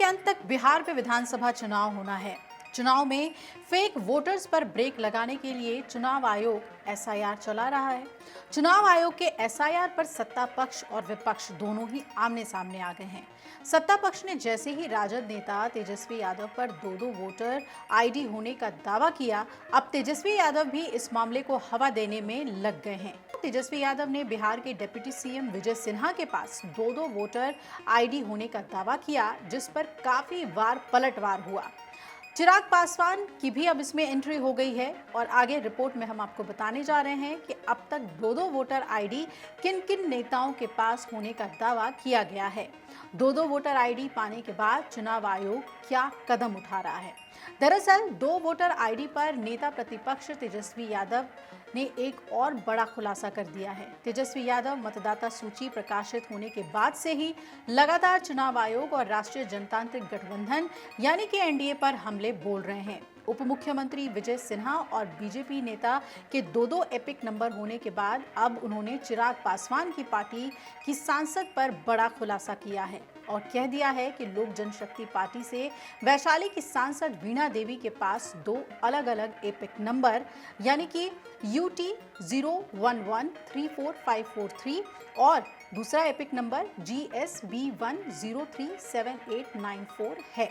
अंत तक बिहार में विधानसभा चुनाव होना है। चुनाव में फेक वोटर्स पर ब्रेक लगाने के लिए चुनाव आयोग एसआईआर चला रहा है। चुनाव आयोग के एसआईआर पर सत्ता पक्ष और विपक्ष दोनों ही आमने सामने आ गए हैं। सत्ता पक्ष ने जैसे ही राजद नेता तेजस्वी यादव पर दो वोटर आईडी होने का दावा किया, अब तेजस्वी यादव भी इस मामले को हवा देने में लग गए हैं। तेजस्वी यादव ने बिहार के डिप्टी सीएम विजय सिन्हा के पास दो वोटर आईडी होने का दावा किया, जिस पर काफी बार पलटवार हुआ। चिराग पासवान की भी अब इसमें एंट्री हो गई है और आगे रिपोर्ट में हम आपको बताने जा रहे हैं कि अब तक दो वोटर आईडी किन किन नेताओं के पास होने का दावा किया गया है। दो वोटर आईडी पाने के बाद चुनाव आयोग क्या कदम उठा रहा है। दरअसल दो वोटर आईडी पर नेता प्रतिपक्ष तेजस्वी यादव ने एक और बड़ा खुलासा कर दिया है। तेजस्वी यादव मतदाता सूची प्रकाशित होने के बाद से ही लगातार चुनाव आयोग और राष्ट्रीय जनतांत्रिक गठबंधन यानी कि एनडीए पर हमले बोल रहे हैं। उप मुख्यमंत्री विजय सिन्हा और बीजेपी नेता के दो एपिक नंबर होने के बाद अब उन्होंने चिराग पासवान की पार्टी की सांसद पर बड़ा खुलासा किया है और कह दिया है कि लोक जनशक्ति पार्टी से वैशाली की सांसद वीणा देवी के पास दो अलग अलग एपिक नंबर यानी कि UT 011345543 और दूसरा एपिक नंबर GSB 1037894 है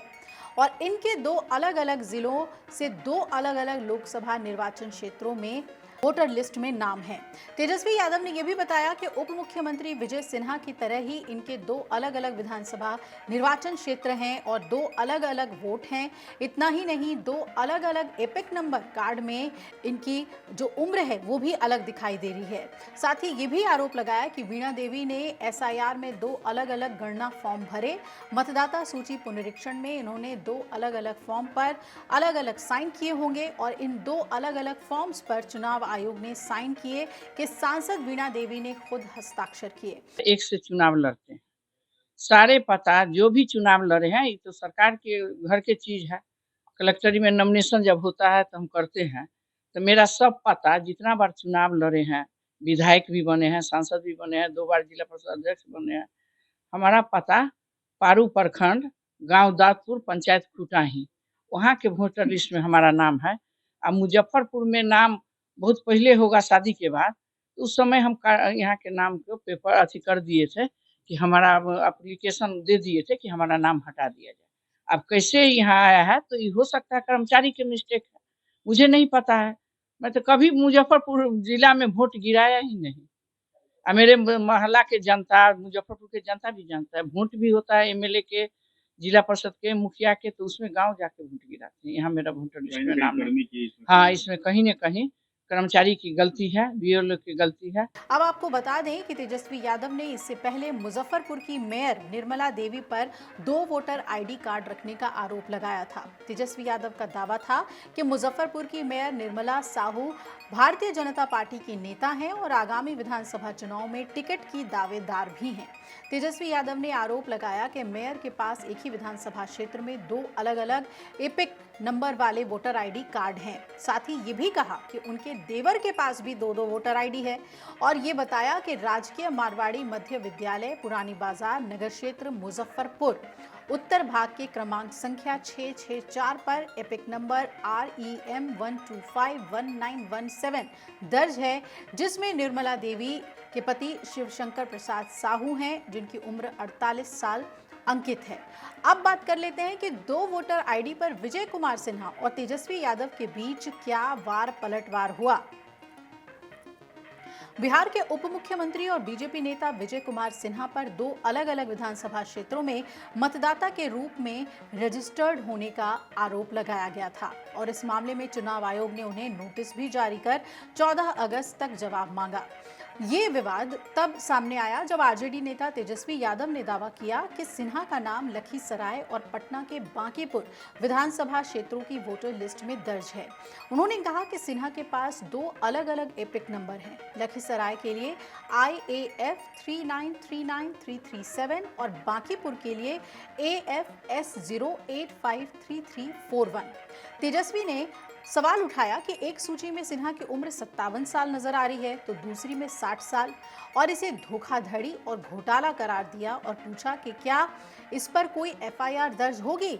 और इनके दो अलग अलग जिलों से दो अलग अलग लोकसभा निर्वाचन क्षेत्रों में वोटर लिस्ट में नाम है। तेजस्वी यादव ने यह भी बताया कि उप मुख्यमंत्री विजय सिन्हा की तरह ही इनके दो अलग अलग विधानसभा निर्वाचन क्षेत्र हैं और दो अलग अलग वोट हैं। इतना ही नहीं, दो अलग अलग एपिक नंबर कार्ड में इनकी जो उम्र है वो भी अलग दिखाई दे रही है। साथ ही ये भी आरोप लगाया कि वीणा देवी ने एसआईआर में दो अलग अलग गणना फॉर्म भरे। मतदाता सूची पुनरीक्षण में इन्होंने दो अलग अलग फॉर्म पर अलग अलग साइन किए होंगे और इन दो अलग अलग फॉर्म्स पर चुनाव आयोग ने साइन किए कि सांसद वीणा देवी ने खुद हस्ताक्षर किए। एक से चुनाव लड़ते हैं, सारे पता जो भी चुनाव लड़े हैं, ये तो सरकार के घर के चीज है। कलेक्टरी में नॉमिनेशन जब होता है तो हम करते हैं, तो मेरा सब पता जितना बार चुनाव लड़े हैं, विधायक भी बने हैं, सांसद भी बने हैं, 2 बार जिला परिषद अध्यक्ष बने हैं, हमारा पता पारू प्रखंड गांव दादपुर पंचायत खुटाही, वहाँ के वोटर लिस्ट में हमारा नाम है। अब मुजफ्फरपुर में नाम बहुत पहले होगा शादी के बाद, उस समय हम यहाँ के नाम को पेपर अथी कर दिए थे कि हमारा एप्लीकेशन दे दिए थे कि हमारा नाम हटा दिया जाए। अब कैसे यहाँ आया है तो ये हो सकता है कर्मचारी के मिस्टेक है, मुझे नहीं पता है। मैं तो कभी मुजफ्फरपुर जिला में वोट गिराया ही नहीं। मेरे मोहल्ला के जनता, मुजफ्फरपुर के जनता भी जानता है, वोट भी होता है एमएलए के, जिला परिषद के, मुखिया के, तो उसमें गांव जाके वोट गिराते हैं। यहाँ मेरा वोटर लिस्ट में नाम नहीं। हाँ, इसमें कहीं न कहीं कर्मचारी की गलती है, बीएलओ की गलती है। अब आपको बता दें कि तेजस्वी यादव ने इससे पहले मुजफ्फरपुर की मेयर निर्मला देवी पर दो वोटर आईडी कार्ड रखने का आरोप लगाया था। तेजस्वी यादव का दावा था कि मुजफ्फरपुर की मेयर निर्मला साहू भारतीय जनता पार्टी की नेता हैं और आगामी विधानसभा चुनाव में टिकट की दावेदार भी हैं। तेजस्वी यादव ने आरोप लगाया कि मेयर के पास एक ही विधानसभा क्षेत्र में दो अलग अलग एपिक नंबर वाले वोटर आईडी कार्ड हैं। साथ ही ये भी कहा कि उनके देवर के पास भी दो वोटर आईडी है और ये बताया कि राजकीय मारवाड़ी मध्य विद्यालय पुरानी बाजार नगर क्षेत्र मुजफ्फरपुर उत्तर भाग के क्रमांक संख्या 664 पर एपिक नंबर REM 1251917 दर्ज है, जिसमें निर्मला देवी के पति शिवशंकर प्रसाद साहू हैं, जिनकी उम्र 48 साल अंकित है। अब बात कर लेते हैं कि दो वोटर आईडी पर विजय कुमार सिन्हा और तेजस्वी यादव के बीच क्या वार पलटवार हुआ। बिहार के उप मुख्यमंत्री और बीजेपी नेता विजय कुमार सिन्हा पर दो अलग अलग विधानसभा क्षेत्रों में मतदाता के रूप में रजिस्टर्ड होने का आरोप लगाया गया था और इस मामले में चुनाव आयोग ने उन्हें नोटिस भी जारी कर 14 अगस्त तक जवाब मांगा। ये विवाद तब सामने आया जब आरजेडी नेता तेजस्वी यादव ने दावा किया कि सिन्हा का नाम लखीसराय और पटना के बांकीपुर विधानसभा क्षेत्रों की वोटर लिस्ट में दर्ज है। उन्होंने कहा कि सिन्हा के पास दो अलग अलग एपिक नंबर हैं, लखीसराय के लिए IAF 3939337 और बांकीपुर के लिए AFS 0853341। तेजस्वी ने सवाल उठाया कि एक सूची में सिन्हा की उम्र 57 साल नजर आ रही है तो दूसरी में 60 साल और इसे धोखाधड़ी और घोटाला करार दिया और पूछा कि क्या इस पर कोई एफआईआर दर्ज होगी।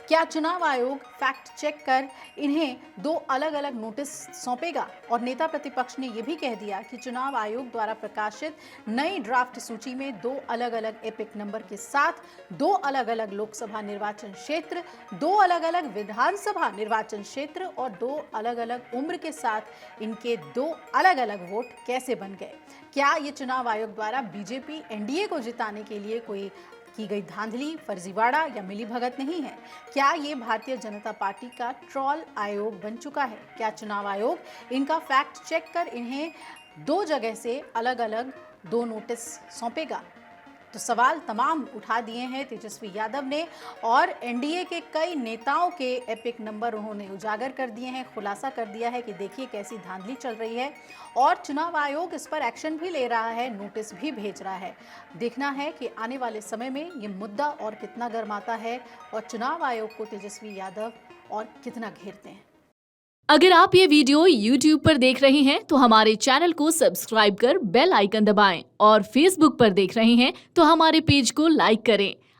क्या चुनाव आयोग फैक्ट चेक कर इन्हें दो अलग अलग नोटिस सौंपेगा। और नेता प्रतिपक्ष ने यह भी कह दिया कि चुनाव आयोग द्वारा प्रकाशित नई ड्राफ्ट सूची में दो अलग अलग एपिक नंबर के साथ दो अलग अलग लोकसभा निर्वाचन क्षेत्र, दो अलग अलग विधानसभा निर्वाचन क्षेत्र और दो अलग अलग उम्र के साथ इनके दो अलग अलग वोट कैसे बन गए। क्या ये चुनाव आयोग द्वारा बीजेपी एनडीए को जिताने के लिए कोई की गई धांधली, फर्जीवाड़ा या मिलीभगत नहीं है। क्या ये भारतीय जनता पार्टी का ट्रॉल आयोग बन चुका है। क्या चुनाव आयोग इनका फैक्ट चेक कर इन्हें दो जगह से अलग अलग दो नोटिस सौंपेगा। तो सवाल तमाम उठा दिए हैं तेजस्वी यादव ने और एनडीए के कई नेताओं के एपिक नंबर उन्होंने उजागर कर दिए हैं, खुलासा कर दिया है कि देखिए कैसी धांधली चल रही है और चुनाव आयोग इस पर एक्शन भी ले रहा है, नोटिस भी भेज रहा है। देखना है कि आने वाले समय में ये मुद्दा और कितना गर्माता है और चुनाव आयोग को तेजस्वी यादव और कितना घेरते हैं। अगर आप ये वीडियो YouTube पर देख रहे हैं तो हमारे चैनल को सब्सक्राइब कर बेल आइकन दबाएं और Facebook पर देख रहे हैं तो हमारे पेज को लाइक करें।